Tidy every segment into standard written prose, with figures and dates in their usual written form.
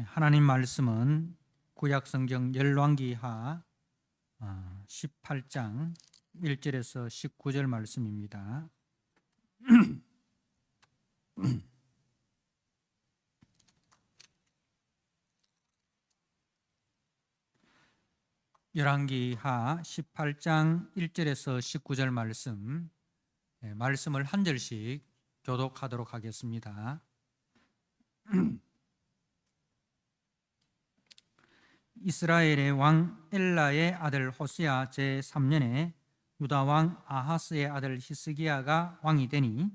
하나님 말씀은 구약성경 열왕기하 18장 1절에서 19절 말씀입니다. 열왕기하 18장 1절에서 19절 말씀을 한 절씩 교독하도록 하겠습니다. 이스라엘의 왕 엘라의 아들 호시아 제3년에 유다 왕 아하스의 아들 히스기야가 왕이 되니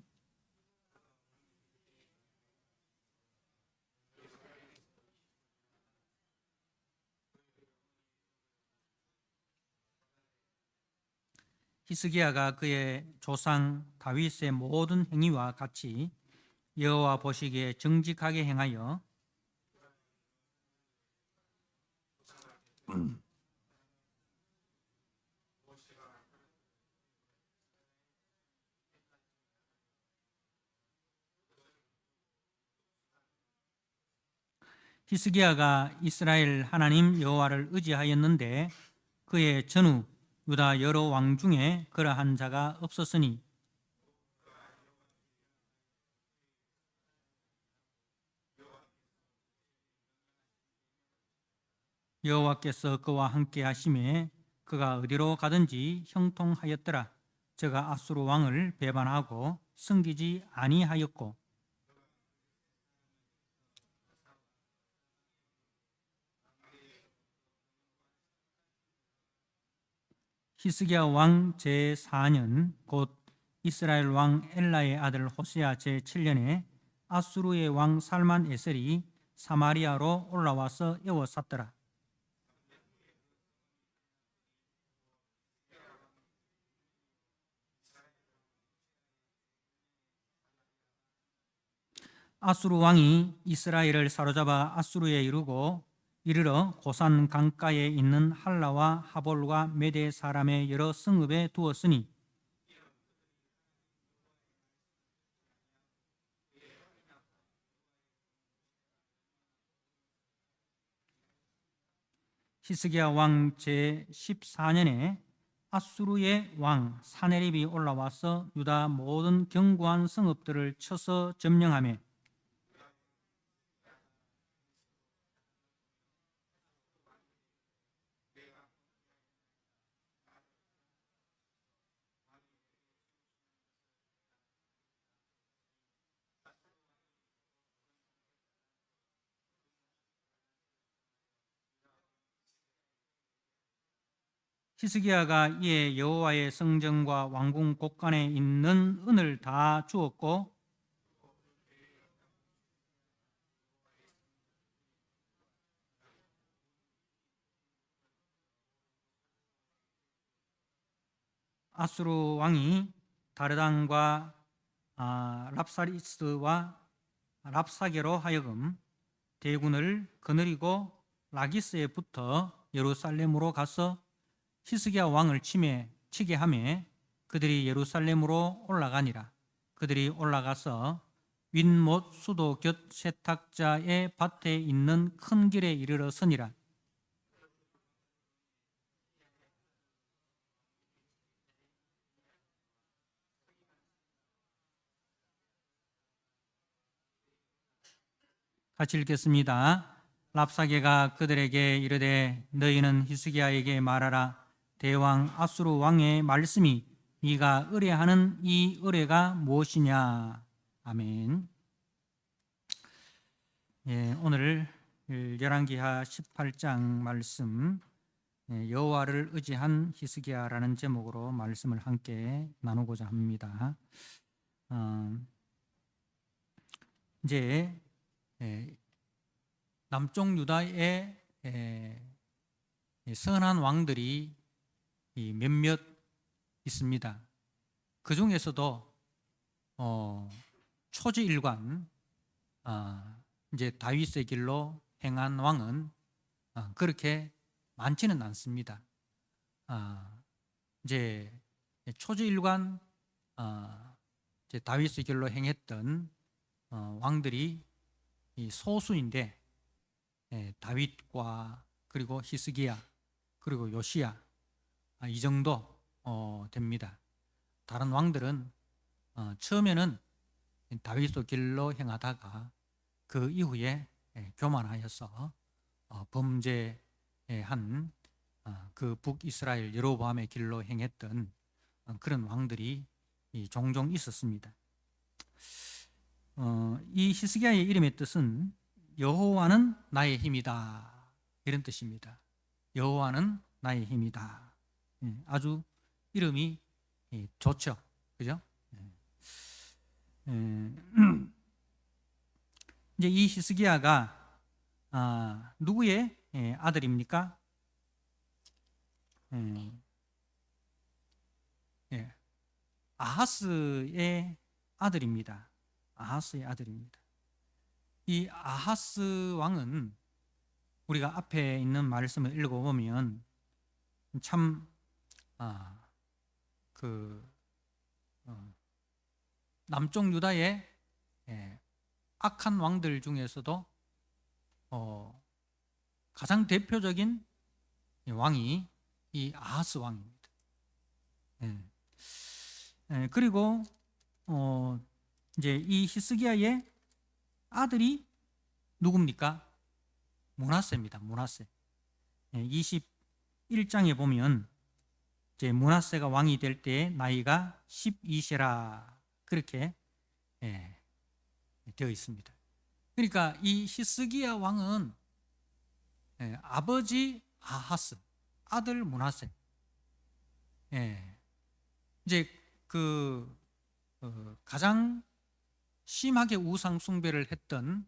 히스기야가 그의 조상 다윗의 모든 행위와 같이 여호와 보시기에 정직하게 행하여 히스기야가 이스라엘 하나님 여호와를 의지하였는데 그의 전후 유다 여러 왕 중에 그러한 자가 없었으니 여호와께서 그와 함께 하심에 그가 어디로 가든지 형통하였더라. 저가 아수르 왕을 배반하고 섬기지 아니하였고 히스기야 왕 제4년 곧 이스라엘 왕 엘라의 아들 호시아 제7년에 아수르의 왕 살만 에셀이 사마리아로 올라와서 에워쌌더라. 아수르 왕이 이스라엘을 사로잡아 아수르에 이르러 고산 강가에 있는 할라와 하볼과 메대 사람의 여러 성읍에 두었으니 히스기야 왕 제14년에 아수르의 왕 사네립이 올라와서 유다 모든 견고한 성읍들을 쳐서 점령하며 히스기야가 이에 여호와의 성전과 왕궁 곳간에 있는 은을 다 주었고 아수르 왕이 다르단과 랍사리스와 랍사게로 하여금 대군을 거느리고 라기스에 붙어 예루살렘으로 가서 히스기야 왕을 치게 하며 그들이 예루살렘으로 올라가니라. 그들이 올라가서 윗못 수도 곁 세탁자의 밭에 있는 큰 길에 이르러 서니라. 같이 읽겠습니다. 랍사게가 그들에게 이르되 너희는 히스기야에게 말하라. 대왕 아수르 왕의 말씀이 네가 의뢰하는 이 의뢰가 무엇이냐. 아멘. 오늘 열왕기하 18장 말씀 여호와를 의지한 히스기야라는 제목으로 말씀을 함께 나누고자 합니다. 이제 남쪽 유다의 선한 왕들이 몇몇 있습니다. 그 중에서도 초지일관 이제 다윗의 길로 행한 왕은 그렇게 많지는 않습니다. 이제 초지일관 이제 다윗의 길로 행했던 왕들이 소수인데 다윗과 그리고 히스기야 그리고 요시야 이 정도 됩니다. 다른 왕들은 처음에는 다윗의 길로 행하다가 그 이후에 교만하여서 범죄한 그 북이스라엘 여로보암의 길로 행했던 그런 왕들이 종종 있었습니다. 이 히스기야의 이름의 뜻은 여호와는 나의 힘이다 이런 뜻입니다. 여호와는 나의 힘이다. 아주 이름이 좋죠, 그죠? 이제 이 히스기야가 누구의 아들입니까? 아하스의 아들입니다. 아하스의 아들입니다. 이 아하스 왕은 우리가 앞에 있는 말씀을 읽어보면 참 남쪽 유다의 악한 왕들 중에서도 가장 대표적인 왕이 이 아하스 왕입니다. 그리고 이제 이 히스기야의 아들이 누굽니까? 므낫세입니다. 므낫세. 21장에 보면 이제 므낫세가 왕이 될 때 나이가 12세라 그렇게 되어 있습니다. 그러니까 이 히스기야 왕은 아버지 아하스, 아들 므낫세. 이제 가장 심하게 우상 숭배를 했던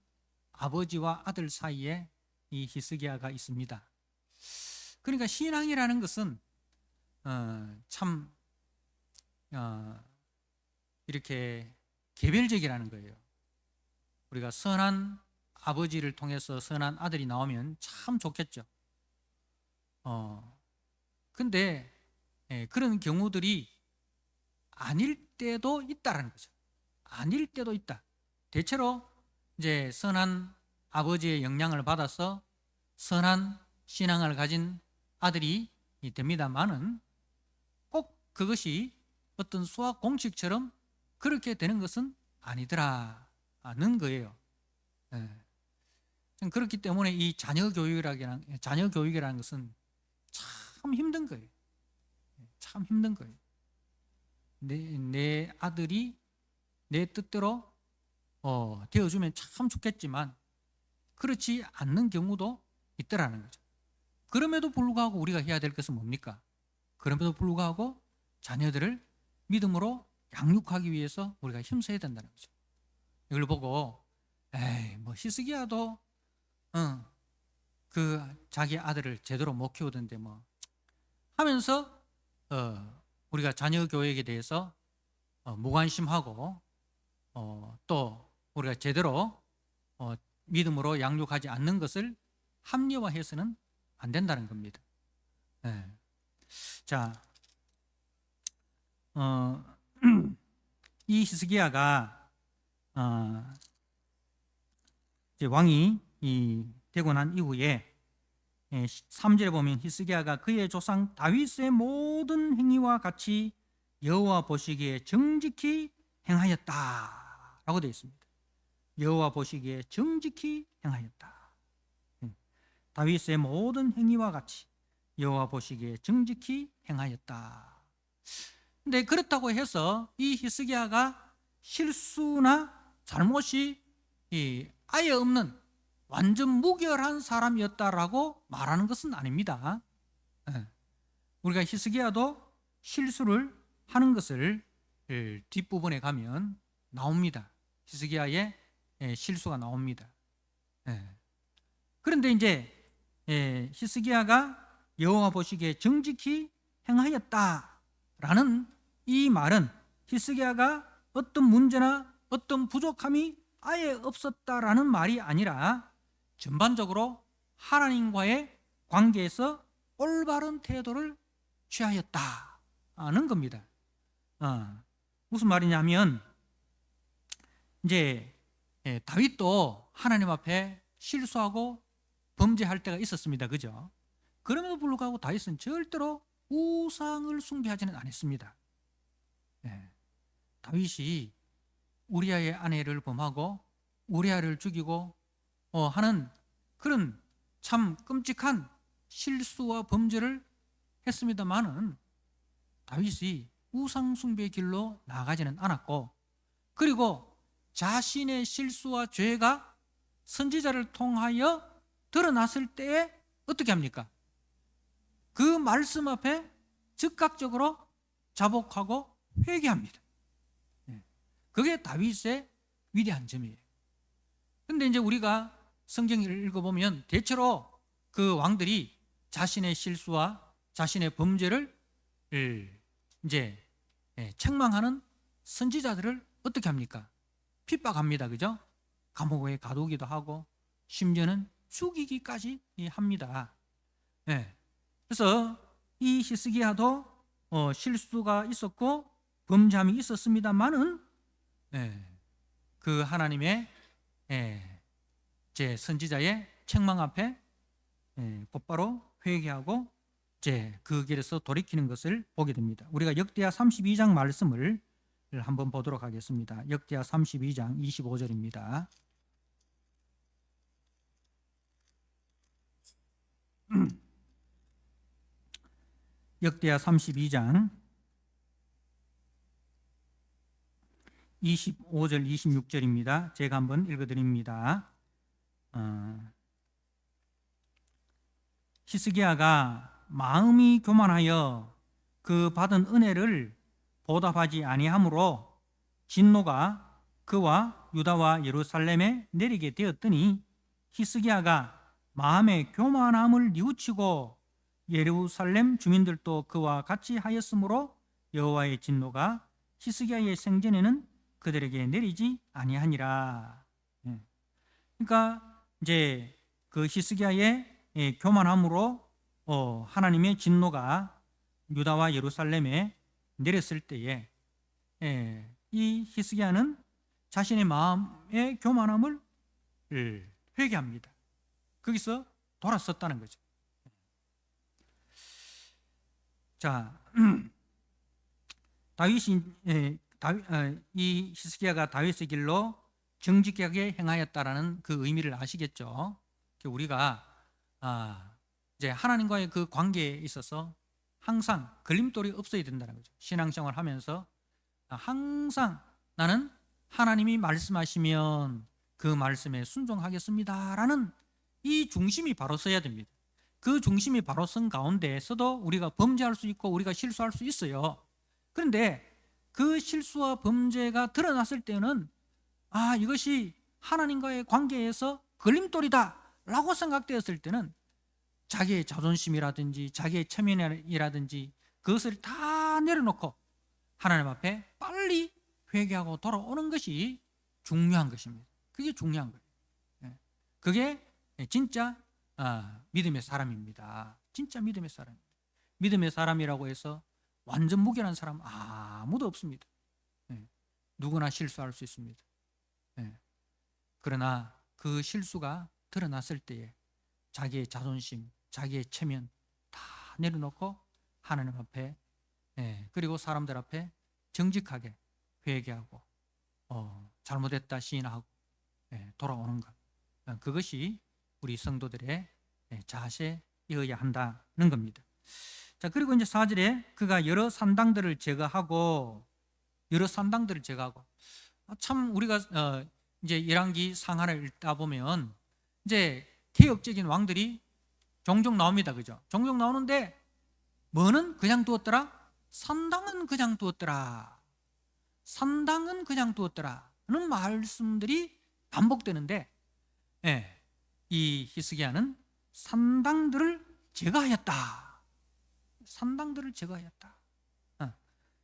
아버지와 아들 사이에 이 히스기야가 있습니다. 그러니까 신앙이라는 것은 참 이렇게 개별적이라는 거예요. 우리가 선한 아버지를 통해서 선한 아들이 나오면 참 좋겠죠. 근데 그런 경우들이 아닐 때도 있다라는 거죠. 아닐 때도 있다. 대체로 이제 선한 아버지의 영향을 받아서 선한 신앙을 가진 아들이 됩니다만은 꼭 그것이 어떤 수학 공식처럼 그렇게 되는 것은 아니더라는 거예요. 그렇기 때문에 이 자녀 교육이라는 것은 참 힘든 거예요. 참 힘든 거예요. 내 아들이 내 뜻대로 되어주면 참 좋겠지만 그렇지 않는 경우도 있더라는 거죠. 그럼에도 불구하고 우리가 해야 될 것은 뭡니까? 그럼에도 불구하고 자녀들을 믿음으로 양육하기 위해서 우리가 힘써야 된다는 거죠. 이걸 보고 뭐 히스기야도 그 자기 아들을 제대로 못 키우던데 뭐 하면서 우리가 자녀 교육에 대해서 무관심하고 또 우리가 제대로 믿음으로 양육하지 않는 것을 합리화해서는 안 된다는 겁니다. 자, 이 히스기야가 이제 왕이 되고 난 이후에 3절에 보면 히스기야가 그의 조상 다윗의 모든 행위와 같이 여호와 보시기에 정직히 행하였다라고 되어 있습니다. 여호와 보시기에 정직히 행하였다. 다윗의 모든 행위와 같이 여호와 보시기에 정직히 행하였다. 근데 그렇다고 해서 이 히스기야가 실수나 잘못이 아예 없는 완전 무결한 사람이었다라고 말하는 것은 아닙니다. 우리가 히스기야도 실수를 하는 것을 뒷부분에 가면 나옵니다. 히스기야의 실수가 나옵니다. 그런데 이제 히스기야가 여호와 보시기에 정직히 행하였다라는 이 말은 히스기야가 어떤 문제나 어떤 부족함이 아예 없었다라는 말이 아니라 전반적으로 하나님과의 관계에서 올바른 태도를 취하였다는 겁니다. 무슨 말이냐면 이제 다윗도 하나님 앞에 실수하고 범죄할 때가 있었습니다. 그죠? 그럼에도 불구하고 다윗은 절대로 우상을 숭배하지는 않았습니다. 예. 다윗이 우리아의 아내를 범하고 우리아를 죽이고 하는 그런 참 끔찍한 실수와 범죄를 했습니다마는 다윗이 우상 숭배의 길로 나가지는 않았고, 그리고 자신의 실수와 죄가 선지자를 통하여 드러났을 때에 어떻게 합니까? 그 말씀 앞에 즉각적으로 자복하고 회개합니다. 그게 다윗의 위대한 점이에요. 근데 이제 우리가 성경을 읽어보면 대체로 그 왕들이 자신의 실수와 자신의 범죄를 이제 책망하는 선지자들을 어떻게 합니까? 핍박합니다. 그죠? 감옥에 가두기도 하고 심지어는 죽이기까지 합니다. 그래서 이 히스기야도 실수가 있었고 범죄함이 있었습니다만은 그 하나님의 제 선지자의 책망 앞에 곧바로 회개하고 이제 그 길에서 돌이키는 것을 보게 됩니다. 우리가 역대하 32장 말씀을 한번 보도록 하겠습니다. 역대하 32장 25절입니다. 역대하 32장 25절 26절입니다. 제가 한번 읽어드립니다. 히스기야가 마음이 교만하여 그 받은 은혜를 보답하지 아니하므로 진노가 그와 유다와 예루살렘에 내리게 되었더니 히스기야가 마음의 교만함을 뉘우치고 예루살렘 주민들도 그와 같이 하였으므로 여호와의 진노가 히스기야의 생전에는 그들에게 내리지 아니하니라. 그러니까 이제 그 히스기야의 교만함으로 하나님의 진노가 유다와 예루살렘에 내렸을 때에 이 히스기야는 자신의 마음의 교만함을 회개합니다. 거기서 돌아섰다는 거죠. 자, 다윗이 이 히스기야가 다윗의 길로 정직하게 행하였다라는 그 의미를 아시겠죠? 우리가 이제 하나님과의 그 관계에 있어서 항상 걸림돌이 없어야 된다는 거죠. 신앙생활 하면서 항상 나는 하나님이 말씀하시면 그 말씀에 순종하겠습니다라는 이 중심이 바로 서야 됩니다. 그 중심이 바로 선 가운데에서도 우리가 범죄할 수 있고 우리가 실수할 수 있어요. 그런데 그 실수와 범죄가 드러났을 때는 이것이 하나님과의 관계에서 걸림돌이다 라고 생각되었을 때는 자기의 자존심이라든지 자기의 체면이라든지 그것을 다 내려놓고 하나님 앞에 빨리 회개하고 돌아오는 것이 중요한 것입니다. 그게 중요한 거예요. 그게 진짜 믿음의 사람입니다. 진짜 믿음의 사람. 믿음의 사람이라고 해서 완전 무결한 사람 아무도 없습니다. 누구나 실수할 수 있습니다. 그러나 그 실수가 드러났을 때에 자기의 자존심, 자기의 체면 다 내려놓고 하나님 앞에 그리고 사람들 앞에 정직하게 회개하고 잘못했다 시인하고 돌아오는 것, 그것이 우리 성도들의 자세여야 한다는 겁니다. 자, 그리고 이제 4절에 그가 여러 산당들을 제거하고 참 우리가 이제 열왕기 상하를 읽다 보면 이제 개혁적인 왕들이 종종 나옵니다. 그죠? 종종 나오는데 뭐는 그냥 두었더라? 산당은 그냥 두었더라. 산당은 그냥 두었더라. 는 말씀들이 반복되는데 이 히스기야는 산당들을 제거하였다. 산당들을 제거하였다.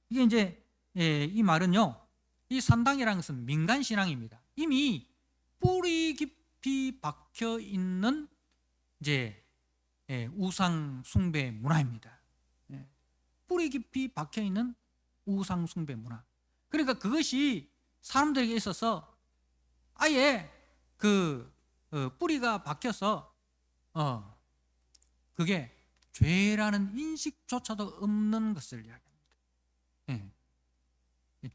이게 이제 이 말은요, 이 산당이라는 것은 민간 신앙입니다. 이미 뿌리 깊이 박혀 있는 이제 우상 숭배 문화입니다. 뿌리 깊이 박혀 있는 우상 숭배 문화. 그러니까 그것이 사람들에게 있어서 아예 그 뿌리가 박혀서 그게 죄라는 인식조차도 없는 것을 이야기합니다.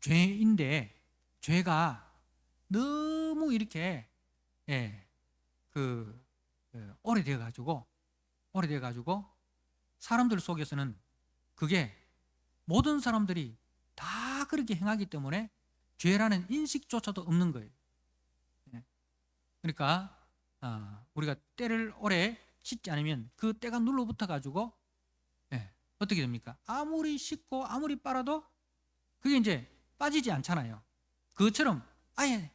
죄인데 죄가 너무 이렇게 오래돼 가지고 사람들 속에서는 그게 모든 사람들이 다 그렇게 행하기 때문에 죄라는 인식조차도 없는 거예요. 그러니까 우리가 때를 오래 씻지 않으면 그 때가 눌러붙어 가지고 어떻게 됩니까? 아무리 씻고 아무리 빨아도 그게 이제 빠지지 않잖아요. 그것처럼 아예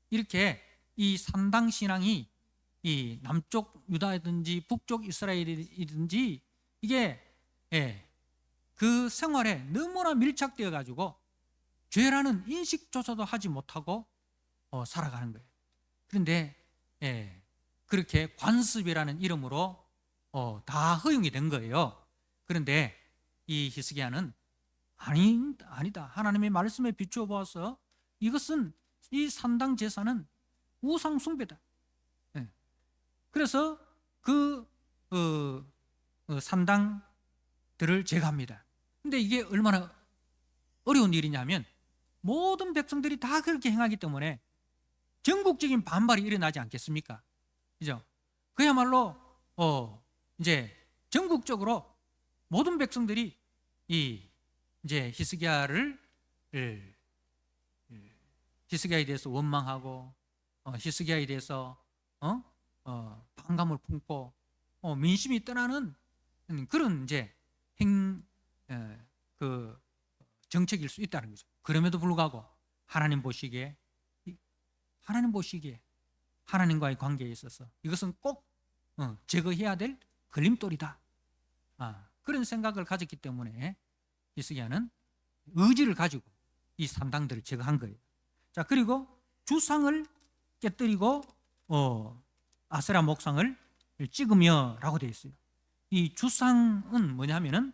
이렇게 이 산당 신앙이 이 남쪽 유다이든지 북쪽 이스라엘이든지 이게 그 생활에 너무나 밀착되어 가지고 죄라는 인식조차도 하지 못하고 살아가는 거예요. 그런데 그렇게 관습이라는 이름으로 다 허용이 된 거예요. 그런데 이 히스기야는 아니다. 하나님의 말씀에 비추어 보아서 이것은 이 산당 제사는 우상 숭배다. 그래서 그 산당들을 제거합니다. 근데 이게 얼마나 어려운 일이냐면 모든 백성들이 다 그렇게 행하기 때문에 전국적인 반발이 일어나지 않겠습니까? 그죠? 그야말로 이제 전국적으로 모든 백성들이 이제 히스기야에 대해서 원망하고 히스기야에 대해서 반감을 품고 민심이 떠나는 그런 이제 그 정책일 수 있다는 거죠. 그럼에도 불구하고 하나님 보시기에 하나님과의 관계에 있어서 이것은 꼭 제거해야 될 걸림돌이다. 그런 생각을 가졌기 때문에 히스기야는 의지를 가지고 이 산당들을 제거한 거예요. 자, 그리고 주상을 깨뜨리고 아세라 목상을 찍으며라고 되어 있어요. 이 주상은 뭐냐면은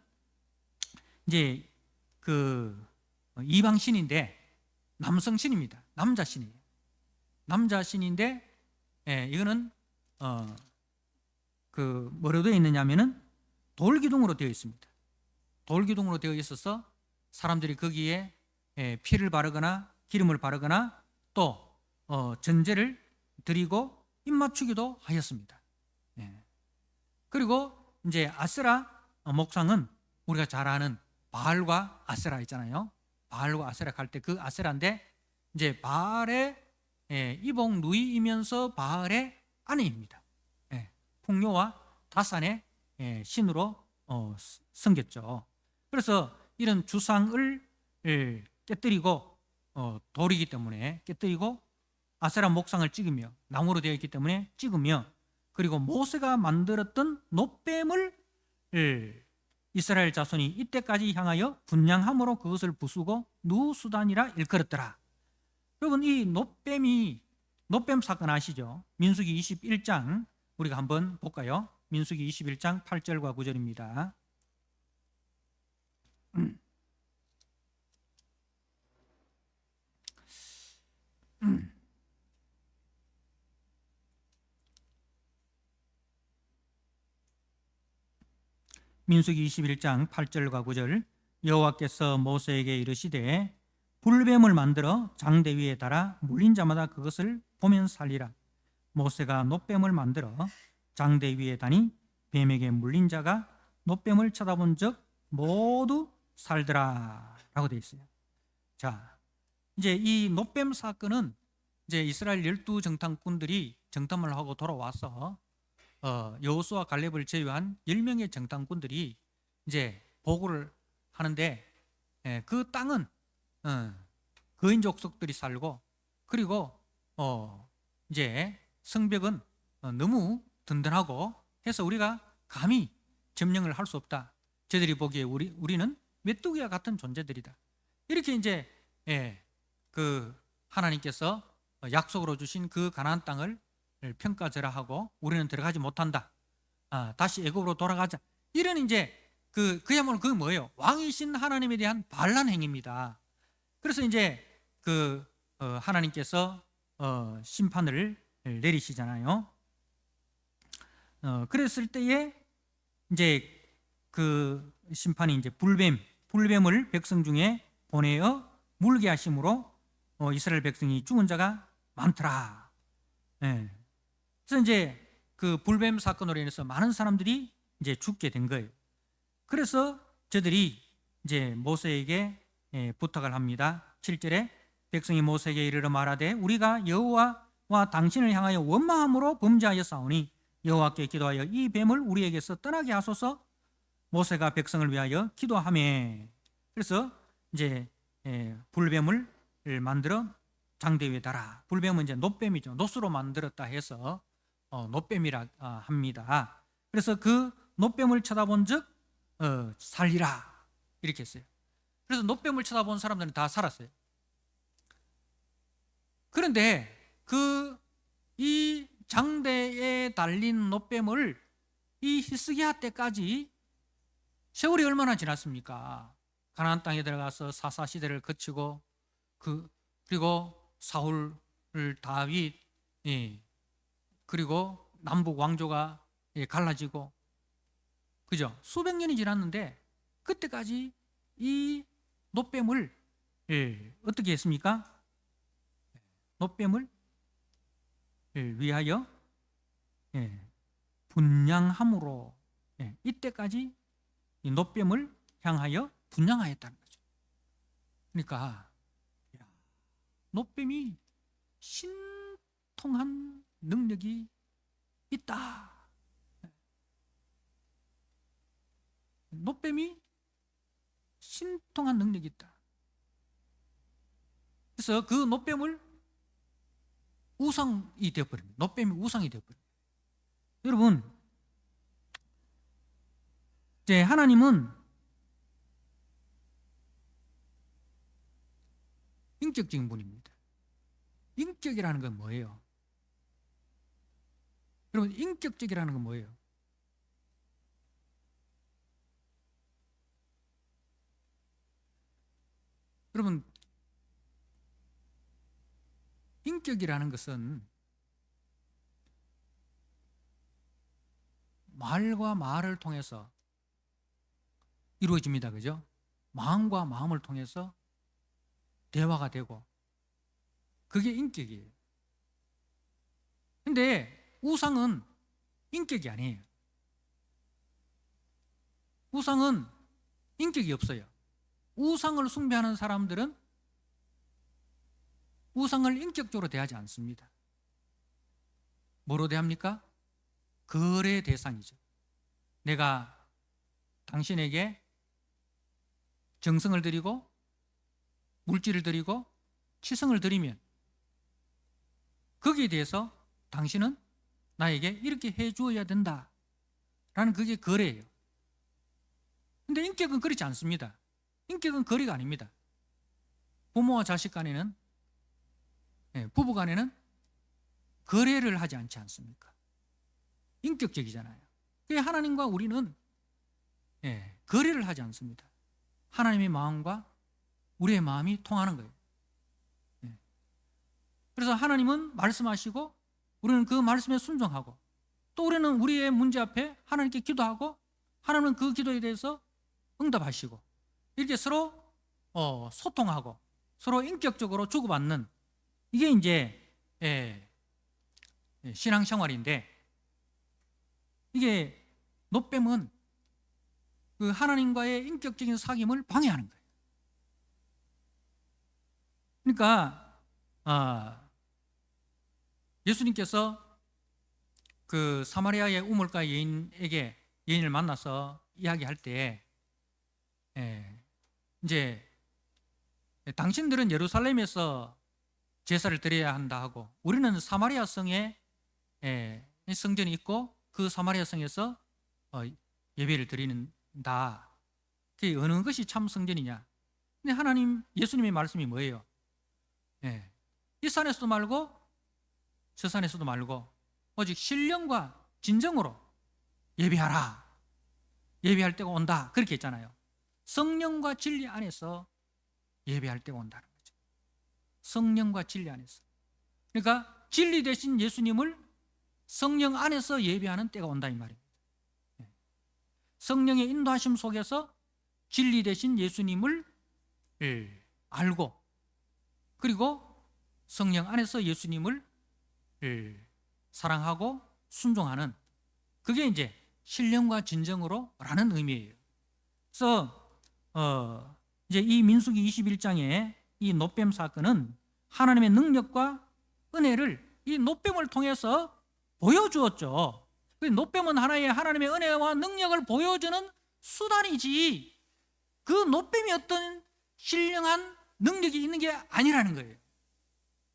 이제 그 이방 신인데 남성 신입니다. 남자 신이에요. 남자 신인데 이거는 그 뭐로 되어 있느냐면은 돌기둥으로 되어 있습니다. 돌기둥으로 되어 있어서 사람들이 거기에 피를 바르거나 기름을 바르거나 또 전제를 드리고 입맞추기도 하였습니다. 그리고 이제 아세라 목상은 우리가 잘 아는 바알과 아세라 있잖아요. 바알과 아세라 갈 때 그 아세라인데 이제 바알의 이복 누이이면서 바알의 아내입니다. 풍요와 다산의 신으로 섬겼죠. 그래서 이런 주상을 깨뜨리고 돌이기 때문에 깨뜨리고 아세라 목상을 찍으며 나무로 되어 있기 때문에 찍으며 그리고 모세가 만들었던 놋뱀을 이스라엘 자손이 이때까지 향하여 분향함으로 그것을 부수고 누수단이라 일컬었더라. 여러분 이 놋뱀 사건 아시죠? 민수기 21장 우리가 한번 볼까요? 민수기 21장 8절과 9절입니다. 민수기 21장 8절과 9절 여호와께서 모세에게 이르시되 불뱀을 만들어 장대 위에 달아 물린 자마다 그것을 보면 살리라. 모세가 놋뱀을 만들어 장대 위에 다니 뱀에게 물린 자가 놋뱀을 쳐다본 적 모두 살더라 라고 되어 있어요. 자, 이제 이 놋뱀 사건은 이제 이스라엘 12정탐꾼들이 정탐을 하고 돌아와서 여호수아 갈렙을 제외한 10명의 정탐꾼들이 이제 보고를 하는데 그 땅은 거인 족속들이 살고 그리고 이제 성벽은 너무 든든하고 해서 우리가 감히 점령을 할 수 없다. 저들이 보기에 우리는 메뚜기와 같은 존재들이다. 이렇게 이제 그 하나님께서 약속으로 주신 그 가나안 땅을 평가절하하고 우리는 들어가지 못한다. 다시 애굽으로 돌아가자. 이런 이제 그야말로 그 뭐예요? 왕이신 하나님에 대한 반란 행위입니다. 그래서 이제 그 하나님께서 심판을 내리시잖아요. 그랬을 때에 이제 그 심판이 이제 불뱀을 백성 중에 보내어 물게 하심으로 이스라엘 백성이 죽은 자가 많더라. 예. 그래서 이제 그 불뱀 사건으로 인해서 많은 사람들이 이제 죽게 된 거예요. 그래서 저들이 이제 모세에게 부탁을 합니다. 7절에 백성이 모세에게 이르러 말하되 우리가 여호와와 당신을 향하여 원망함으로 범죄하였사오니 여호와께 기도하여 이 뱀을 우리에게서 떠나게 하소서. 모세가 백성을 위하여 기도하며 그래서 이제 불뱀을 만들어 장대 위에 달아. 불뱀은 이제 놋뱀이죠. 놋으로 만들었다 해서 놋뱀이라 합니다. 그래서 그 놋뱀을 쳐다본즉 살리라 이렇게 했어요. 그래서 놋뱀을 쳐다본 사람들은 다 살았어요. 그런데 이 장대에 달린 놋뱀을 이 히스기야 때까지 세월이 얼마나 지났습니까? 가나안 땅에 들어가서 사사 시대를 거치고 그리고 사울 다윗 그리고 남북 왕조가 갈라지고 그죠? 수백 년이 지났는데 그때까지 이 놋뱀을 어떻게 했습니까? 놋뱀을 위하여 분향함으로 이때까지 이 놋뱀을 향하여 분향하였다는 거죠. 그러니까 놋뱀이 신통한 능력이 있다. 놋뱀이 신통한 능력이 있다. 그래서 그 놋뱀을 우상이 되어버립니다. 놋뱀이 우상이 되어버립니다. 여러분, 이제 하나님은 인격적인 분입니다. 인격이라는 건 뭐예요? 여러분, 인격적이라는 건 뭐예요? 여러분, 인격이라는 것은 말과 말을 통해서 이루어집니다. 그죠? 마음과 마음을 통해서 대화가 되고 그게 인격이에요. 근데 우상은 인격이 아니에요. 우상은 인격이 없어요. 우상을 숭배하는 사람들은 우상을 인격적으로 대하지 않습니다. 뭐로 대합니까? 거래 대상이죠. 내가 당신에게 정성을 드리고 물질을 드리고 치성을 드리면 거기에 대해서 당신은 나에게 이렇게 해주어야 된다라는 그게 거래예요. 근데 인격은 그렇지 않습니다. 인격은 거래가 아닙니다. 부모와 자식 간에는 부부 간에는 거래를 하지 않지 않습니까? 인격적이잖아요. 하나님과 우리는 거래를 하지 않습니다. 하나님의 마음과 우리의 마음이 통하는 거예요. 그래서 하나님은 말씀하시고 우리는 그 말씀에 순종하고 또 우리는 우리의 문제 앞에 하나님께 기도하고 하나님은 그 기도에 대해서 응답하시고 이렇게 서로 소통하고 서로 인격적으로 주고받는 이게 이제 신앙생활인데 이게 놋뱀은 그 하나님과의 인격적인 사귐을 방해하는 거예요. 그러니까 예수님께서 그 사마리아의 우물가 여인을 만나서 이야기할 때 이제 당신들은 예루살렘에서 제사를 드려야 한다 하고 우리는 사마리아 성에 성전이 있고 그 사마리아 성에서 예배를 드리는다. 그게 어느 것이 참 성전이냐? 근데 예수님의 말씀이 뭐예요? 이 산에서도 말고 저 산에서도 말고 오직 신령과 진정으로 예배하라. 예배할 때가 온다. 그렇게 했잖아요. 성령과 진리 안에서 예배할 때가 온다는 거죠. 성령과 진리 안에서. 그러니까 진리 대신 예수님을 성령 안에서 예배하는 때가 온다 이 말입니다. 성령의 인도하심 속에서 진리 되신 예수님을 알고, 그리고 성령 안에서 예수님을 사랑하고 순종하는, 그게 이제 신령과 진정으로라는 의미예요. 그래서 이제 이 민수기 21장의 이 놋뱀 사건은 하나님의 능력과 은혜를 이 놋뱀을 통해서 보여주었죠. 놋뱀은 하나님의 은혜와 능력을 보여주는 수단이지, 그 놋뱀이 어떤 신령한 능력이 있는 게 아니라는 거예요.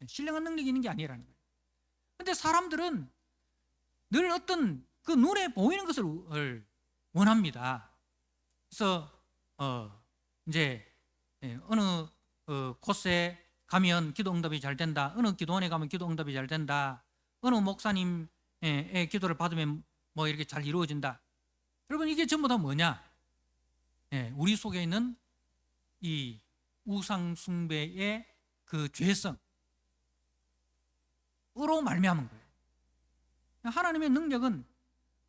신령한 능력이 있는 게 아니라는 거예요. 근데 사람들은 늘 어떤 그 눈에 보이는 것을 원합니다. 그래서 이제 어느 곳에 가면 기도 응답이 잘 된다, 어느 기도원에 가면 기도 응답이 잘 된다, 어느 목사님의 기도를 받으면 뭐 이렇게 잘 이루어진다. 여러분, 이게 전부 다 뭐냐? 우리 속에 있는 이 우상 숭배의 그 죄성으로 말미암은 거예요. 하나님의 능력은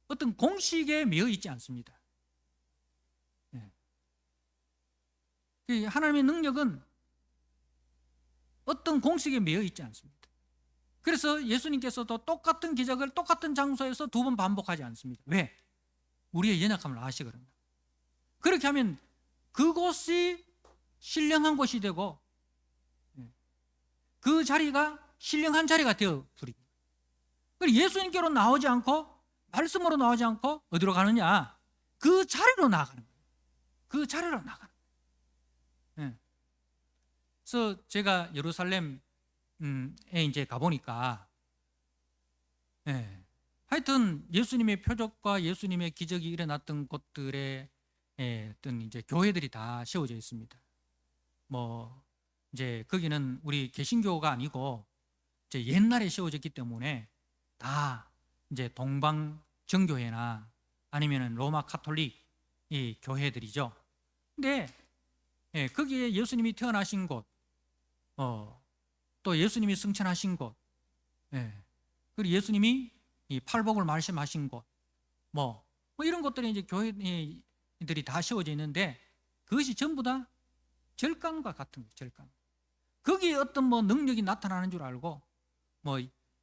어떤 공식에 매여 있지 않습니다. 하나님의 능력은 어떤 공식에 매여 있지 않습니다. 그래서 예수님께서도 똑같은 기적을 똑같은 장소에서 2번 반복하지 않습니다. 왜? 우리의 연약함을 아시거든요. 그렇게 하면 그곳이 신령한 곳이 되고 그 자리가 신령한 자리가 되어버립니다. 예수님께로 나오지 않고 말씀으로 나오지 않고 어디로 가느냐? 그 자리로 나가는 거예요. 그 자리로 나가는 거예요. 그래서 제가 예루살렘에 이제 가보니까 하여튼 예수님의 표적과 예수님의 기적이 일어났던 곳들에 어떤 이제 교회들이 다 세워져 있습니다. 뭐 이제 거기는 우리 개신교가 아니고 이제 옛날에 세워졌기 때문에 다 이제 동방 정교회나 아니면은 로마 카톨릭 이 교회들이죠. 근데 거기에 예수님이 태어나신 곳, 또 예수님이 승천하신 곳, 그리고 예수님이 이 팔복을 말씀하신 곳, 뭐 이런 것들이 이제 교회들이 다 세워져 있는데 그것이 전부 다 절간과 같은 거예요. 절간. 거기에 어떤 뭐 능력이 나타나는 줄 알고 뭐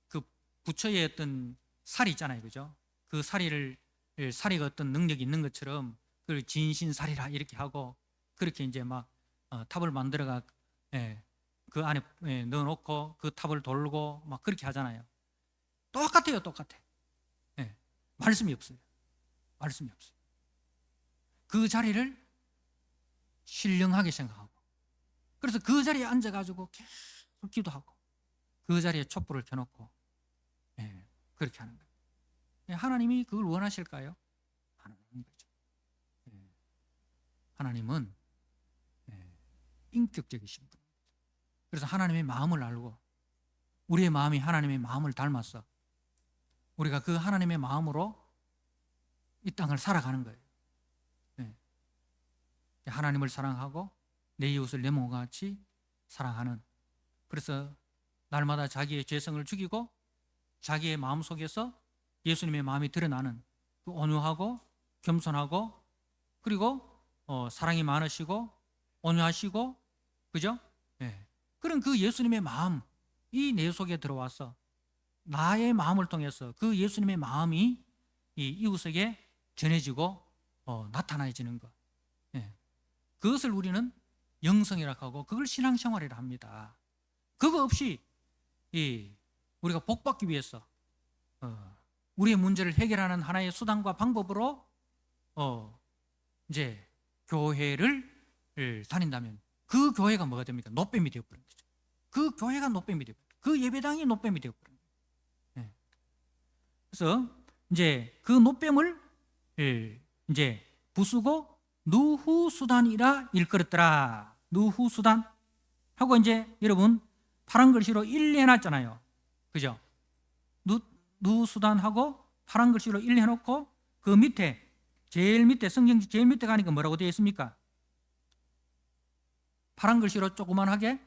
그 부처의 어떤 살이 있잖아요, 그죠? 그 사리가 어떤 능력이 있는 것처럼 그걸 진신살이라 이렇게 하고 그렇게 이제 막 탑을 만들어가 그 안에 넣어놓고 그 탑을 돌고 막 그렇게 하잖아요. 똑같아요, 똑같아. 말씀이 없어요. 말씀이 없어요. 그 자리를 신령하게 생각하고, 그래서 그 자리에 앉아가지고 계속 기도하고 그 자리에 촛불을 켜놓고 그렇게 하는 거예요. 하나님이 그걸 원하실까요? 안 원하는 거죠. 하나님은 인격적이신 분. 그래서 하나님의 마음을 알고 우리의 마음이 하나님의 마음을 닮아서 우리가 그 하나님의 마음으로 이 땅을 살아가는 거예요. 하나님을 사랑하고 내 이웃을 내 몸과 같이 사랑하는, 그래서 날마다 자기의 죄성을 죽이고 자기의 마음 속에서 예수님의 마음이 드러나는 그 온유하고 겸손하고 그리고 사랑이 많으시고 온유하시고, 그죠? 그런 그 예수님의 마음이 내 속에 들어와서 나의 마음을 통해서 그 예수님의 마음이 이 이웃에게 전해지고 나타나지는 것, 그것을 우리는 영성이라고 하고 그걸 신앙생활이라 합니다. 그거 없이 우리가 복받기 위해서 우리의 문제를 해결하는 하나의 수단과 방법으로 이제 교회를 다닌다면 그 교회가 뭐가 됩니까? 놋뱀이 되어버린 거죠. 그 교회가 놋뱀이 되어버린 거죠. 그 예배당이 놋뱀이 되어버린 거예요. 그래서 이제 그 놋뱀을 이제 부수고 누후수단이라 일컬었더라. 누후수단 하고 이제 여러분 파란 글씨로 일리해놨잖아요, 그죠? 누후수단하고 파란 글씨로 일리해놓고 그 밑에 제일 밑에 성경지 제일 밑에 가니까 뭐라고 되어 있습니까? 파란 글씨로 조그만하게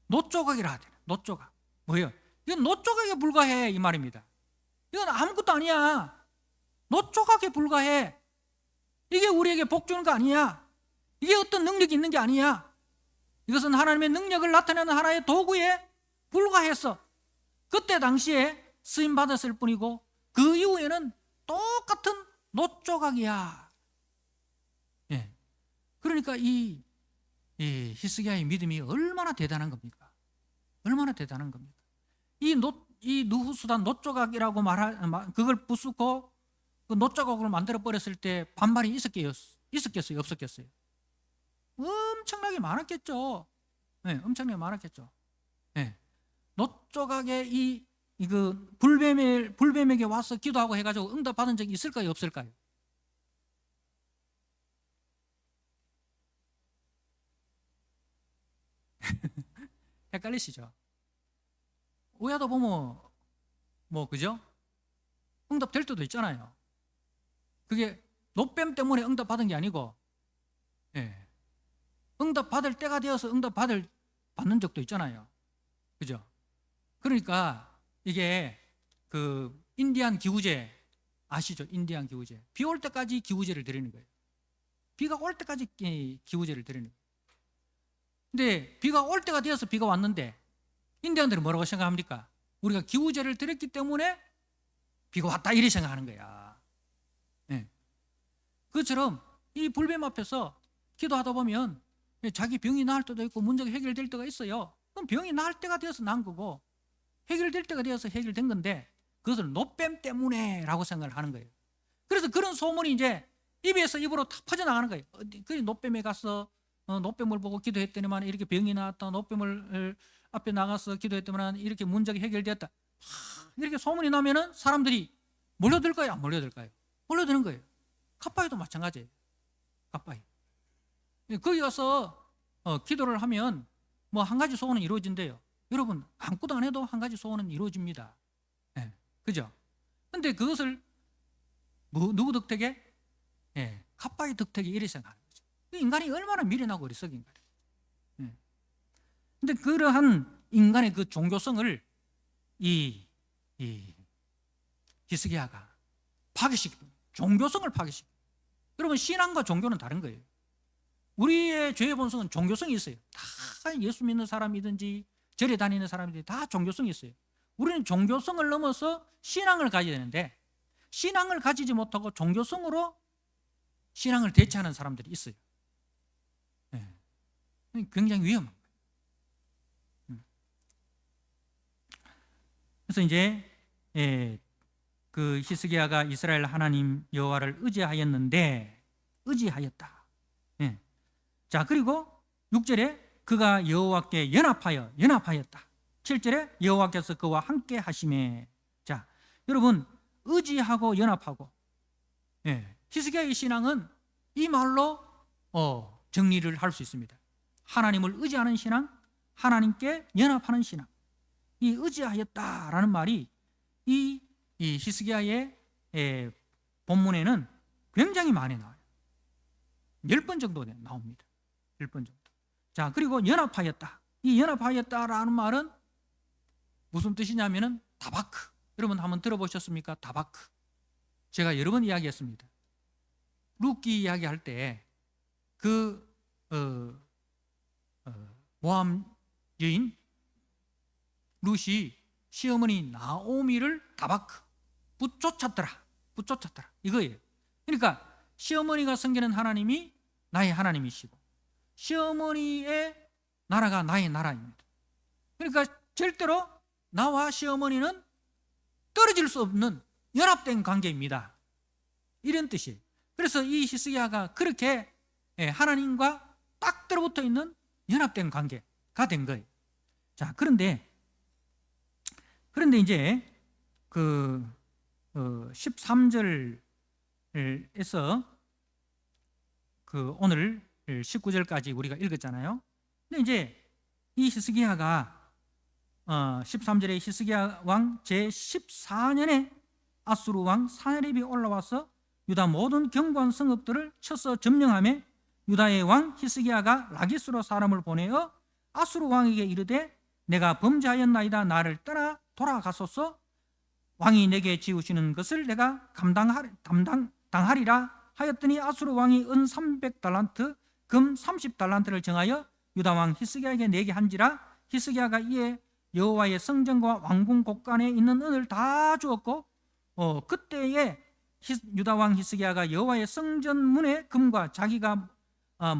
놋조각이라 하잖아요. 놋조각. 뭐예요? 이건 놋조각에 불과해 이 말입니다. 이건 아무것도 아니야. 노조각에 불과해. 이게 우리에게 복 주는 거 아니야. 이게 어떤 능력이 있는 게 아니야. 이것은 하나님의 능력을 나타내는 하나의 도구에 불과했어. 그때 당시에 쓰임 받았을 뿐이고 그 이후에는 똑같은 노조각이야. 예. 그러니까 이 히스기야의 믿음이 얼마나 대단한 겁니까? 얼마나 대단한 겁니까? 이 느후수단 노조각이라고 그걸 부수고 그 노조각을 만들어 버렸을 때 반발이 있었겠어요? 없었겠어요? 엄청나게 많았겠죠. 네, 엄청나게 많았겠죠. 네. 노조각에 그 불뱀에게 와서 기도하고 해가지고 응답 받은 적이 있을까요? 없을까요? 헷갈리시죠? 오야도 보면 그죠? 응답 될 때도 있잖아요. 그게 노뱀 때문에 응답 받은 게 아니고, 예. 응답 받을 때가 되어서 받는 적도 있잖아요. 그죠? 그러니까 이게 그 인디안 기후제 아시죠? 인디안 기후제. 비 올 때까지 기후제를 드리는 거예요. 비가 올 때까지 기후제를 드리는 거예요. 근데 비가 올 때가 되어서 비가 왔는데 인디안들은 뭐라고 생각합니까? 우리가 기후제를 드렸기 때문에 비가 왔다 이렇게 생각하는 거야. 네. 그것처럼 이 불뱀 앞에서 기도하다 보면 자기 병이 나을 때도 있고 문제가 해결될 때가 있어요. 그럼 병이 나을 때가 되어서 난 거고 해결될 때가 되어서 해결된 건데 그것을 노뱀 때문에 라고 생각을 하는 거예요. 그래서 그런 소문이 이제 입에서 입으로 다 퍼져나가는 거예요. 그 노뱀에 가서 노뱀을 보고 기도했더니만 이렇게 병이 나왔다. 노뱀을 앞에 나가서 기도했더니만 이렇게 문제가 해결되었다. 이렇게 소문이 나면은 사람들이 몰려들까요? 안 몰려들까요? 몰려드는 거예요. 갓바위도 마찬가지예요. 갓바위. 거기 가서 기도를 하면 뭐 한 가지 소원은 이루어진대요. 여러분 아무것도 안 해도 한 가지 소원은 이루어집니다. 네. 그죠? 근데 그것을 누구 덕택에? 예, 갓바위 덕택에 이래 생각하는 거죠. 인간이 얼마나 미련하고 어리석인가. 예. 근데 그러한 인간의 그 종교성을 이 히스기야가 파괴시키고 종교성을 파괴시키고. 여러분 신앙과 종교는 다른 거예요. 우리의 죄의 본성은 종교성이 있어요. 다 예수 믿는 사람이든지 절에 다니는 사람이든지 다 종교성이 있어요. 우리는 종교성을 넘어서 신앙을 가져야 되는데 신앙을 가지지 못하고 종교성으로 신앙을 대체하는 사람들이 있어요. 네. 굉장히 위험한 거예요. 그래서 이제 그 히스기야가 이스라엘 하나님 여호와를 의지하였다. 예. 자, 그리고 6절에 그가 여호와께 연합하였다. 7절에 여호와께서 그와 함께 하심에. 자, 여러분 의지하고 연합하고. 예. 히스기야의 신앙은 이 말로 정리를 할 수 있습니다. 하나님을 의지하는 신앙, 하나님께 연합하는 신앙. 이 의지하였다라는 말이 이 히스기야의 본문에는 굉장히 많이 나와요. 10번 정도 나옵니다. 10번 정도. 자, 그리고 연합하였다. 이 연합하였다라는 말은 무슨 뜻이냐면은 다바크. 여러분 한번 들어보셨습니까? 다바크. 제가 여러 번 이야기했습니다. 룻기 이야기할 때 그 모함 여인 룻이 시어머니 나오미를 다바크 붙쫓았더라 이거예요. 그러니까 시어머니가 섬기는 하나님이 나의 하나님이시고 시어머니의 나라가 나의 나라입니다. 그러니까 절대로 나와 시어머니는 떨어질 수 없는 연합된 관계입니다. 이런 뜻이에요. 그래서 이 히스기야가 그렇게 하나님과 딱 들어붙어 있는 연합된 관계가 된 거예요. 자, 그런데 이제 그 13절에서 그 오늘 19절까지 우리가 읽었잖아요. 근데 이제 이 히스기야가 13절에 히스기야 왕 제14년에 아수르 왕 사나립이 올라와서 유다 모든 견고한 성읍들을 쳐서 점령하며 유다의 왕 히스기야가 라기스로 사람을 보내어 아수르 왕에게 이르되 내가 범죄하였나이다. 나를 떠나 돌아가소서. 왕이 내게 지우시는 것을 내가 당하리라 하였더니 아수르 왕이 은 300달란트 금 30달란트를 정하여 유다 왕 히스기야에게 내게 한지라. 히스기야가 이에 여호와의 성전과 왕궁 곳간에 있는 은을 다 주었고 그때에 유다 왕 히스기야가 여호와의 성전 문의 금과 자기가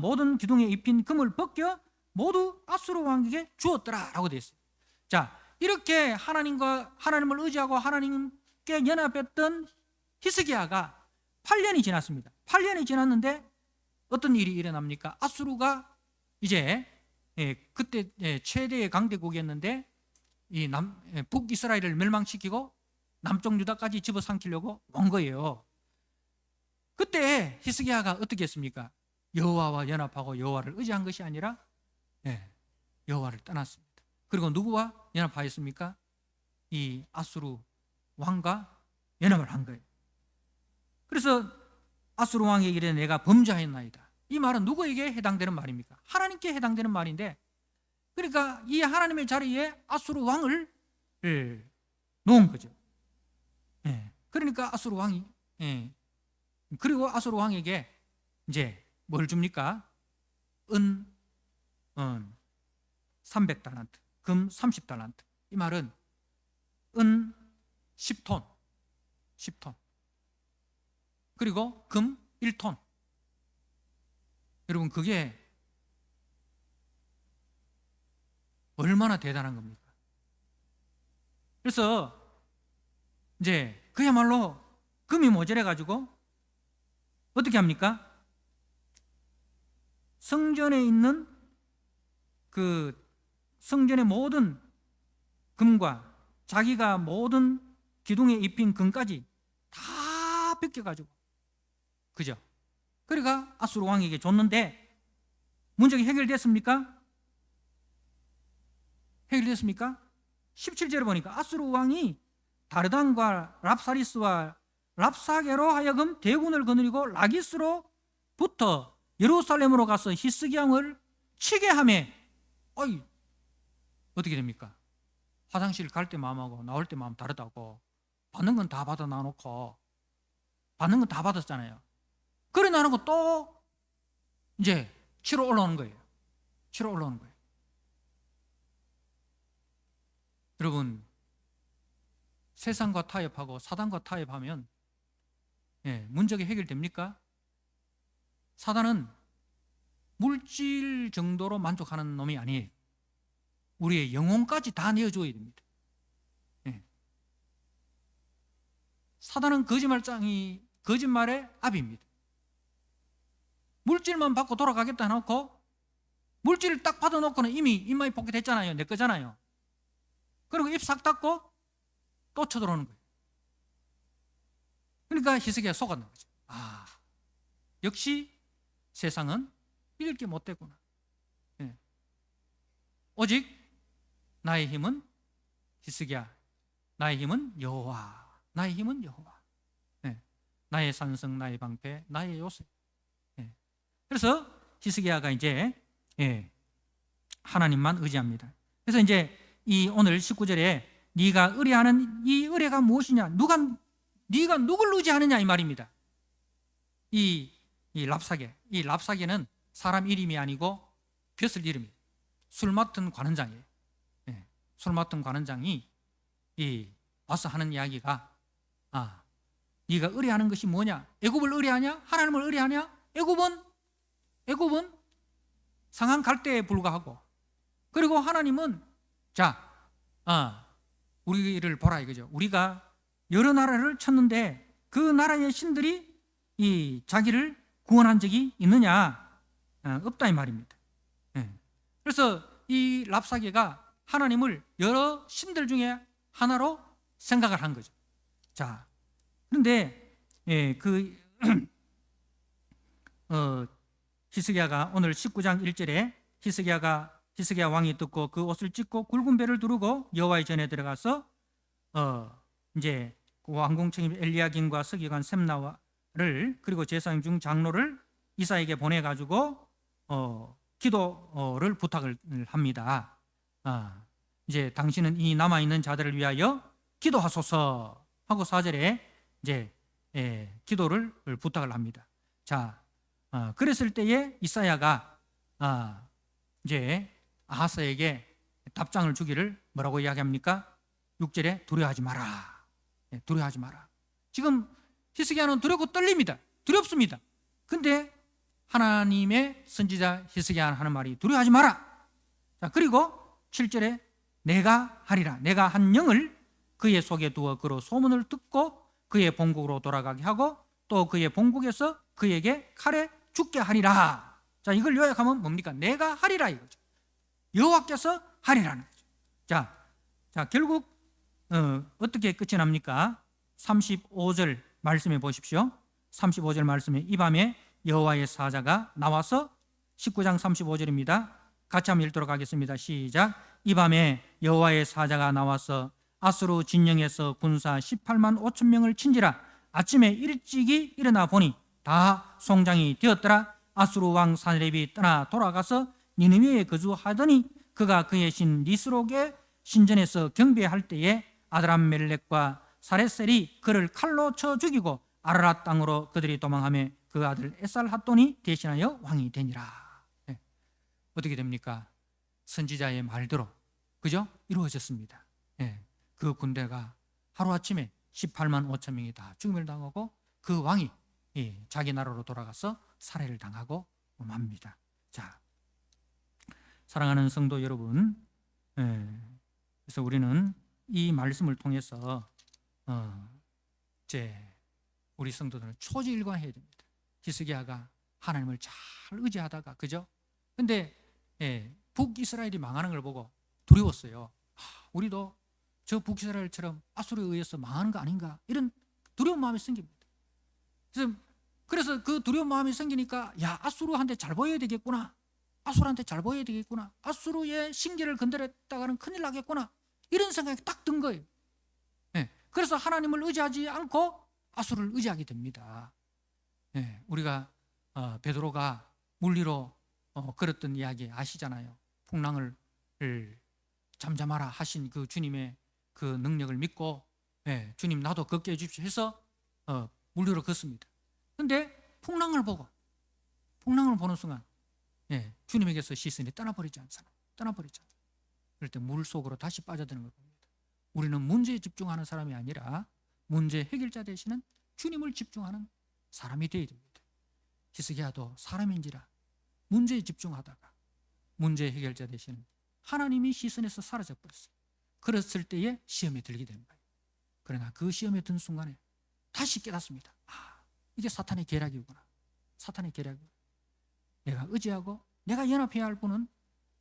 모든 기둥에 입힌 금을 벗겨 모두 아수르 왕에게 주었더라라고 되어 있어요. 자, 이렇게 하나님을 의지하고 하나님께 연합했던 히스기야가 8년이 지났습니다. 8년이 지났는데 어떤 일이 일어납니까? 아수르가 이제 그때 최대의 강대국이었는데 이 북이스라엘을 멸망시키고 남쪽 유다까지 집어삼키려고 온 거예요. 그때 히스기야가 어떻게 했습니까? 여호와와 연합하고 여호와를 의지한 것이 아니라 여호와를 떠났습니다. 그리고 누구와 연합하였습니까? 이 아수르 왕과 연합을 한 거예요. 그래서 아수르 왕에게 이르되 내가 범죄하였나이다. 이 말은 누구에게 해당되는 말입니까? 하나님께 해당되는 말인데, 그러니까 이 하나님의 자리에 아수르 왕을 놓은 거죠. 그러니까 아수르 왕이 그리고 아수르 왕에게 이제 뭘 줍니까? 은 300달란트, 금 30달란트. 이 말은 은 10톤, 그리고 금 1톤. 여러분, 그게 얼마나 대단한 겁니까? 그래서 이제 그야말로 금이 모자래 가지고 어떻게 합니까? 성전에 있는 그 성전의 모든 금과 자기가 모든 기둥에 입힌 금까지 다 벗겨가지고, 그죠? 그러니까 아수르 왕에게 줬는데 문제가 해결됐습니까? 17절에 보니까 아수르 왕이 다르단과 랍사리스와 랍사게로 하여금 대군을 거느리고 라기스로부터 예루살렘으로 가서 히스기야 왕을 치게 하며, 어떻게 됩니까? 화장실 갈 때 마음하고 나올 때 마음 다르다고. 받는 건 다 받아 놔놓고, 받는 건 다 받았잖아요. 그래 놔놓고 또 이제 치러 올라오는 거예요. 여러분, 세상과 타협하고 사단과 타협하면 문제가 해결됩니까? 사단은 물질 정도로 만족하는 놈이 아니에요. 우리의 영혼까지 다 내어줘야 됩니다. 사단은 거짓말의 압입니다. 물질만 받고 돌아가겠다 해놓고 물질을 딱 받아놓고는 이미 입맛이 포켓했잖아요. 내 거잖아요. 그리고 입 싹 닫고 또 쳐들어오는 거예요. 그러니까 히스기야가 속았는 거죠. 역시 세상은 믿을 게 못 되구나. 오직 나의 힘은 히스기야, 나의 힘은 여호와, 나의 산성, 나의 방패, 나의 요새. 그래서 히스기야가 이제 하나님만 의지합니다. 그래서 이제 이 오늘 19절에 네가 의뢰하는 이 의뢰가 무엇이냐? 네가 누굴 의지하느냐 이 말입니다. 이 랍사게는 사람 이름이 아니고 벼슬 이름이에요. 술 맡은 관원장이에요. 술 맡은 관원장이 와서 하는 이야기가 네가 의뢰하는 것이 뭐냐? 애굽을 의뢰하냐? 하나님을 의뢰하냐? 애굽은 상한 갈대에 불과하고, 그리고 하나님은 우리를 보라 이거죠. 우리가 여러 나라를 쳤는데 그 나라의 신들이 이 자기를 구원한 적이 있느냐? 없다 이 말입니다. 그래서 이 랍사게가 하나님을 여러 신들 중에 하나로 생각을 한 거죠. 자, 그런데 히스기야가 오늘 19장 1절에 히스기야 왕이 듣고 그 옷을 찢고 굵은 배를 두르고 여호와의 전에 들어가서 이제 그 왕궁 청임 엘리야김과 서기관 셈나를 그리고 제사장 중 장로를 이사에게 보내 가지고 기도를 부탁을 합니다. 이제 당신은 이 남아 있는 자들을 위하여 기도하소서. 하고 4절에 이제 기도를 부탁을 합니다. 자, 그랬을 때에 이사야가 이제 아하스에게 답장을 주기를 뭐라고 이야기합니까? 6절에 두려워하지 마라. 두려워하지 마라. 지금 히스기야는 두렵고 떨립니다. 두렵습니다. 근데 하나님의 선지자 히스기야는 하는 말이 두려워하지 마라. 자, 그리고 7절에 내가 하리라. 내가 한 영을 그의 속에 두어 그로 소문을 듣고 그의 본국으로 돌아가게 하고 또 그의 본국에서 그에게 칼에 죽게 하리라. 자, 이걸 요약하면 뭡니까? 내가 하리라 이거죠. 여호와께서 하리라는 거죠. 자, 결국 어떻게 끝이 납니까? 35절 말씀해 보십시오. 35절 말씀에 이 밤에 여호와의 사자가 나와서 19장 35절입니다. 같이 한번 읽도록 하겠습니다. 시작. 이 밤에 여호와의 사자가 나와서 아수르 진영에서 군사 18만 5천 명을 친지라. 아침에 일찍이 일어나 보니 다 송장이 되었더라. 아수르 왕 사네립이 떠나 돌아가서 니느웨에 거주하더니 그가 그의 신 니스록의 신전에서 경배할 때에 아드람멜렉과 사레셀이 그를 칼로 쳐 죽이고 아라랏 땅으로 그들이 도망하며 그 아들 에살핫돈이 대신하여 왕이 되니라. 어떻게 됩니까? 선지자의 말대로 그죠? 이루어졌습니다. 그 군대가 하루아침에 18만 5천 명이 다 죽임을 당하고 그 왕이 자기 나라로 돌아가서 살해를 당하고 맙니다. 자, 사랑하는 성도 여러분, 그래서 우리는 이 말씀을 통해서 이제 우리 성도들은 초지일관해야 됩니다. 히스기야가 하나님을 잘 의지하다가 그죠? 근데 북이스라엘이 망하는 걸 보고 두려웠어요. 우리도 저 북이스라엘처럼 아수르에 의해서 망하는 거 아닌가 이런 두려운 마음이 생깁니다. 그래서 그 두려운 마음이 생기니까 야, 아수르한테 잘 보여야 되겠구나. 아수르한테 잘 보여야 되겠구나. 아수르의 신기를 건드렸다가는 큰일 나겠구나. 이런 생각이 딱 든 거예요. 그래서 하나님을 의지하지 않고 아수르를 의지하게 됩니다. 우리가 베드로가 물리로 걸었던 이야기 아시잖아요. 풍랑을 잠잠하라 하신 그 주님의 그 능력을 믿고 주님 나도 걷게 해주십시오 해서 물리로 걷습니다. 근데 풍랑을 보는 순간 주님에게서 시선이 떠나버리지 않잖아요. 그럴 때 물 속으로 다시 빠져드는 걸 봅니다. 우리는 문제에 집중하는 사람이 아니라 문제 해결자 되시는 주님을 집중하는 사람이 되어야 됩니다. 히스기야도 사람인지라 문제에 집중하다가 문제 해결자 되시는 하나님이 시선에서 사라져 버렸어요. 그랬을 때에 시험에 들게 되는 거예요. 그러나 그 시험에 든 순간에 다시 깨닫습니다. 이게 사탄의 계략이구나. 내가 의지하고 내가 연합해야 할 분은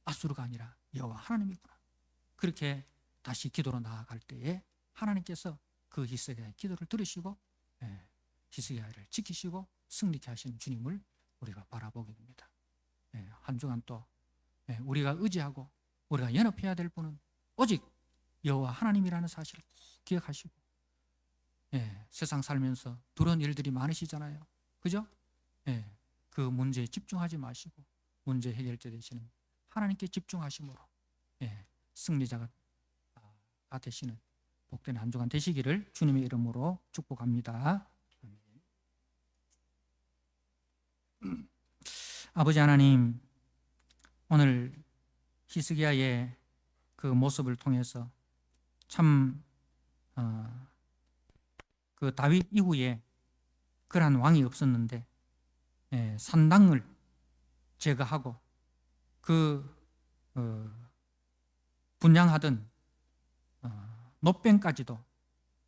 아수르가 아니라 여호와 하나님이구나. 그렇게 다시 기도로 나아갈 때에 하나님께서 그 히스기야의 기도를 들으시고 히스기야를 지키시고 승리케 하시는 주님을 우리가 바라보게 됩니다. 한 주간 또 우리가 의지하고 우리가 연합해야 될 분은 오직 여호와 하나님이라는 사실을 꼭 기억하시고 세상 살면서 두려운 일들이 많으시잖아요. 그죠? 그 문제에 집중하지 마시고 문제 해결자 되시는 하나님께 집중하심으로 승리자가 되시는 복된 한 주간 되시기를 주님의 이름으로 축복합니다. 아버지 하나님, 오늘 히스기야의 그 모습을 통해서 참 그 다윗 이후에 그러한 왕이 없었는데 산당을 제거하고 그 분양하던 노병까지도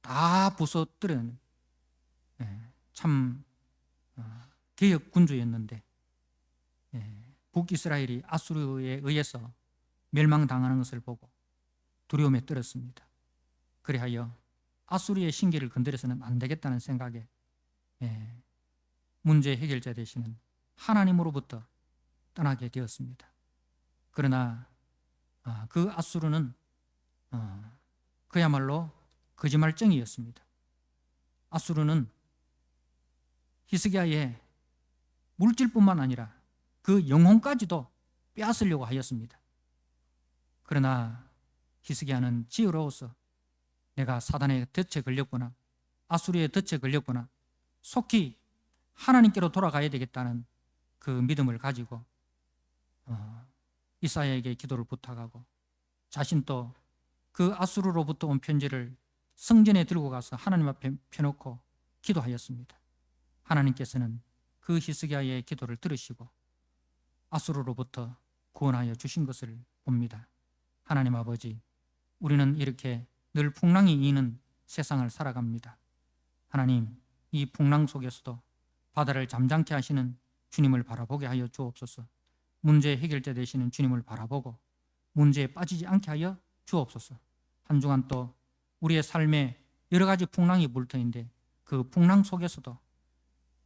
다 부숴뜨리는 참 개혁 군주였는데 북이스라엘이 아수르에 의해서 멸망당하는 것을 보고 두려움에 떨었습니다. 그리하여 아수르의 신기를 건드려서는 안 되겠다는 생각에 문제 해결자 되시는 하나님으로부터 떠나게 되었습니다. 그러나 그 아수르는 그야말로 거짓말쟁이였습니다. 아수르는 히스기야의 물질뿐만 아니라 그 영혼까지도 빼앗으려고 하였습니다. 그러나 히스기야는 지혜로워서 내가 사단의 덫에 걸렸구나, 아수르의 덫에 걸렸거나 속히 하나님께로 돌아가야 되겠다는 그 믿음을 가지고 이사야에게 기도를 부탁하고 자신도 그 아수르로부터 온 편지를 성전에 들고 가서 하나님 앞에 펴놓고 기도하였습니다. 하나님께서는 그 히스기야의 기도를 들으시고 아수르로부터 구원하여 주신 것을 봅니다. 하나님 아버지, 우리는 이렇게 늘 풍랑이 이는 세상을 살아갑니다. 하나님, 이 풍랑 속에서도 바다를 잠잠케 하시는 주님을 바라보게 하여 주옵소서. 문제 해결자 되시는 주님을 바라보고 문제에 빠지지 않게 하여 주옵소서. 한 주간 또 우리의 삶에 여러 가지 풍랑이 불 터인데 그 풍랑 속에서도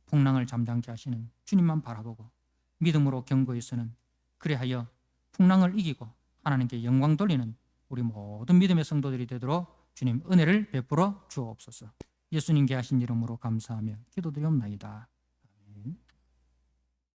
풍랑을 잠잠케 하시는 주님만 바라보고 믿음으로 경고에서는 그래하여 풍랑을 이기고 하나님께 영광 돌리는 우리 모든 믿음의 성도들이 되도록 주님 은혜를 베풀어 주옵소서. 예수님께 하신 이름으로 감사하며 기도드리옵나이다.